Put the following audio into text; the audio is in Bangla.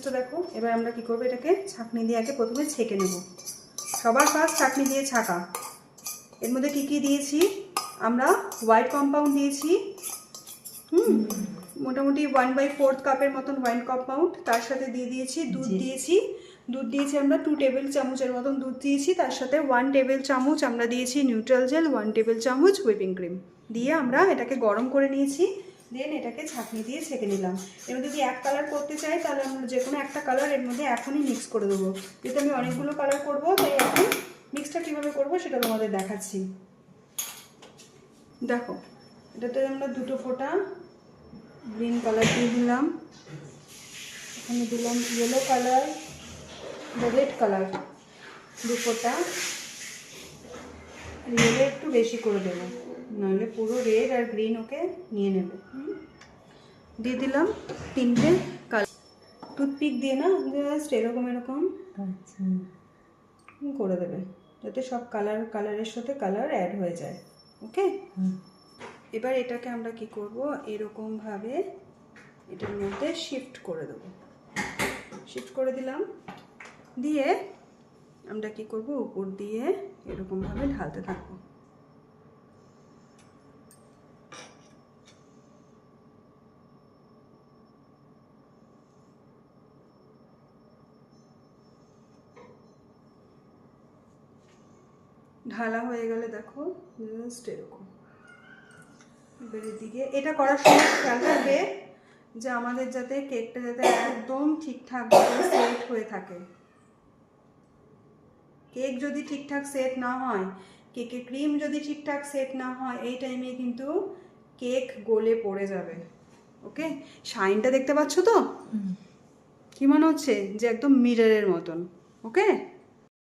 তো দেখো এবার আমরা কি করব, এটাকে ছাঁকনি দিয়ে আগে প্রথমে ছেঁকে নেব। সবার ফার্স্ট ছাঁকনি দিয়ে ছাঁকা। এর মধ্যে কি কি দিয়েছি আমরা, হোয়াইট কম্পাউন্ড দিয়েছি, মোটামুটি 1/4 কাপের মতন হোয়াইট কম্পাউন্ড। তার সাথে দিয়ে দিয়েছি দুধ দিয়েছি আমরা 2 টেবিল চামচের মতন দুধ দিয়েছি। তার সাথে 1 টেবিল চামচ আমরা দিয়েছি নিউট্রাল জেল, 1 টেবিল চামচ হুইপিং ক্রিম দিয়ে আমরা এটাকে গরম করে নিয়েছি। দেন এটাকে ছাঁকনি দিয়ে ছেঁকে নিলাম। এর মধ্যে যদি এক কালার করতে চাই তাহলে আমরা যে কোনো একটা কালার এর মধ্যে এখনই মিক্স করে দেবো। যেহেতু আমি অনেকগুলো কালার করবো তাই এখন মিক্সটা কীভাবে করবো সেটা তোমাদের দেখাচ্ছি। দেখো এটাতে আমরা 2 ফোঁটা গ্রিন কালার দিয়ে দিলাম, এখানে দিলাম ইয়েলো কালার, রেড কালার 2 ফোঁটা। ইয়েলো একটু বেশি করে দেবো, নাহলে পুরো রেড আর গ্রিন ওকে নিয়ে নেবে। দিয়ে দিলাম 3টে কালার, টুথপিক দিয়ে না জাস্ট এরকম করে দেবে যাতে সব কালারের সাথে কালার অ্যাড হয়ে যায়। ওকে, এবার এটাকে আমরা কি করব, এরকমভাবে এটার মধ্যে শিফট করে দেব। শিফট করে দিলাম, দিয়ে আমরা কি করব, উপর দিয়ে এরকমভাবে ঢালতে থাকবো। ঢালা হয়ে গেলে দেখো জাস্ট এরকম এবারের দিকে এটা করার সময় খেয়াল রাখবে যে আমাদের যাতে কেকটা যাতে একদম ঠিকঠাকভাবে সেট হয়ে থাকে। কেক যদি ঠিকঠাক সেট না হয়, কেকের ক্রিম যদি ঠিকঠাক সেট না হয়, এই টাইমে কিন্তু কেক গলে পড়ে যাবে। ওকে, শাইনটা দেখতে পাচ্ছ তো? কি মনে হচ্ছে যে একদম মিররের মতন। ওকে।